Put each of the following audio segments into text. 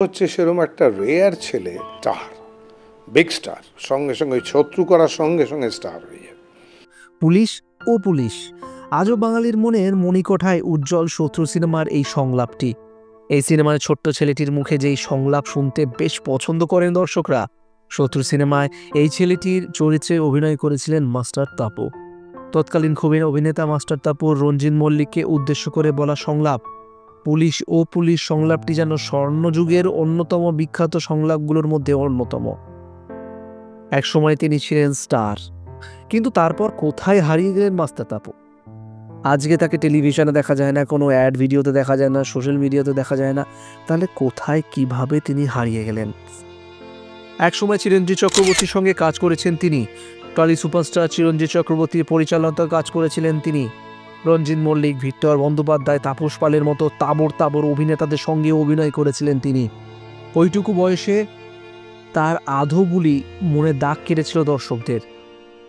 হচ্ছে সেরকম একটা রেয়ার ছেলে, স্টার, বিগ স্টার, সঙ্গে সঙ্গে শত্রু করার সঙ্গে সঙ্গে স্টার হয়ে যায়। পুলিশ ও পুলিশ আজও বাঙালির মনের মণিকোঠায় উজ্জ্বল। শত্রু সিনেমার এই সংলাপটি, এই সিনেমার ছোট্ট ছেলেটির মুখে যেই সংলাপ শুনতে বেশ পছন্দ করেন দর্শকরা। শত্রু সিনেমায় এই ছেলেটির চরিত্রে অভিনয় করেছিলেন মাস্টার তাপু। তৎকালীন খুবই অভিনেতা মাস্টার তাপুর রঞ্জিত মল্লিককে উদ্দেশ্য করে বলা সংলাপ পুলিশ ও পুলিশ সংলাপটি যেন স্বর্ণযুগের অন্যতম বিখ্যাত সংলাপগুলোর মধ্যে অন্যতম। একসময় তিনি ছিলেন স্টার, কিন্তু তারপর কোথায় হারিয়ে গেলেন মাস্টার তাপু? আজকে তাকে টেলিভিশনে দেখা যায় না, কোনো অ্যাড ভিডিওতে দেখা যায় না, সোশ্যাল মিডিয়াতে দেখা যায় না। তাহলে কোথায় কিভাবে তিনি হারিয়ে গেলেন? একসময় চিরঞ্জিত চক্রবর্তীর সঙ্গে কাজ করেছেন তিনি, টলি সুপারস্টার চিরঞ্জিত চক্রবর্তীর পরিচালনায় কাজ করেছিলেন তিনি। রঞ্জিত মল্লিক, ভিক্টর বন্দ্যোপাধ্যায়, তাপস পালের মতো তাবড় তাবড় অভিনেতাদের সঙ্গে অভিনয় করেছিলেন তিনি। ওইটুকু বয়সে তার আধোবুলি মনে দাগ কেটেছিল দর্শকদের।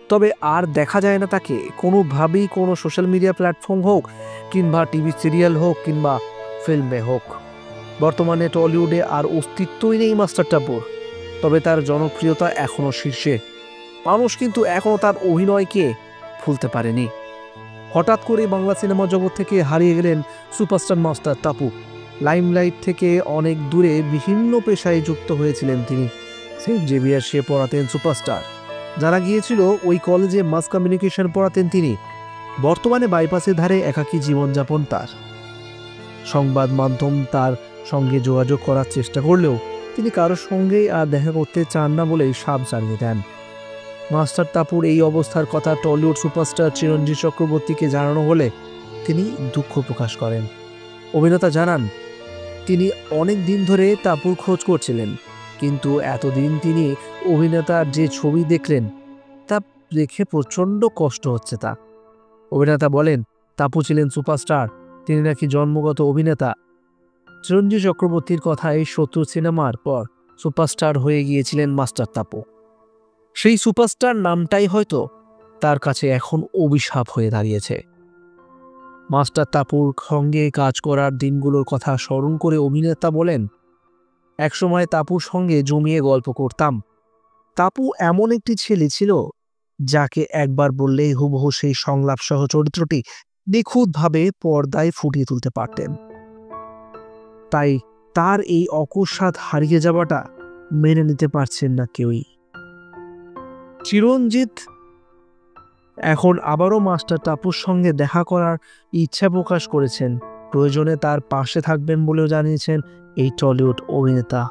তবে আর দেখা যায় না তাকে কোনোভাবেই, কোনো সোশ্যাল মিডিয়া প্ল্যাটফর্ম হোক, কিংবা টিভি সিরিয়াল হোক, কিংবা ফিল্মে হোক। বর্তমানে টলিউডে আর অস্তিত্বই নেই মাস্টার টাপুর। তবে তার জনপ্রিয়তা এখনও শীর্ষে। মানুষ কিন্তু এখনও তার অভিনয়কে ভুলতে পারেনি। হঠাৎ করে বাংলা সিনেমা জগৎ থেকে হারিয়ে গেলেন সুপারস্টার মাস্টার টাপু। লাইমলাইট থেকে অনেক দূরে বিভিন্ন পেশায় যুক্ত হয়েছিলেন তিনি। সেন্ট জেভিয়ার্সে পড়াতেন সুপারস্টার। যারা গিয়েছিল ওই কলেজে মাস কমিউনিকেশন পড়াতেন তিনি। বর্তমানে বাইপাসের ধারে একাকী জীবনযাপন তার। সংবাদ মাধ্যম তার সঙ্গে যোগাযোগ করার চেষ্টা করলেও তিনি কারোর সঙ্গেই আর দেখা করতে চান না বলেই সাপ জানিয়ে দেন। মাস্টার তাপুর এই অবস্থার কথা টলিউড সুপারস্টার চিরঞ্জিত চক্রবর্তীকে জানানো হলে তিনি দুঃখ প্রকাশ করেন। অভিনেতা জানান, তিনি অনেক দিন ধরে তাপুর খোঁজ করছিলেন, কিন্তু এতদিন তিনি অভিনেতার যে ছবি দেখলেন তা দেখে প্রচণ্ড কষ্ট হচ্ছে তার। অভিনেতা বলেন, তাপু ছিলেন সুপারস্টার, তিনি নাকি জন্মগত অভিনেতা। চিরঞ্জিত চক্রবর্তীর কথায় শত্রু সিনেমার পর সুপারস্টার হয়ে গিয়েছিলেন মাস্টার তাপু। সেই সুপারস্টার নামটাই হয়তো তার কাছে এখন অভিশাপ হয়ে দাঁড়িয়েছে। মাস্টার তাপুর সঙ্গে কাজ করার দিনগুলোর কথা স্মরণ করে অভিনেতা বলেন, একসময় তাপুর সঙ্গে জমিয়ে গল্প করতাম। তাপু এমন একটি ছেলে ছিল যাকে একবার বললেই হুবহু সেই সংলাপ সহ চরিত্রটি নিখুঁতভাবে পর্দায় ফুটিয়ে তুলতে পারতেন। তাই তার এই অকস্মাৎ হারিয়ে যাওয়াটা মেনে নিতে পারছেন না কেউই। চিরঞ্জিত এখন আবারও মাস্টার তাপুর সঙ্গে দেখা করার ইচ্ছা প্রকাশ করেছেন। প্রয়োজনে তার পাশে থাকবেন বলেও জানিয়েছেন এই টলিউড অভিনেতা।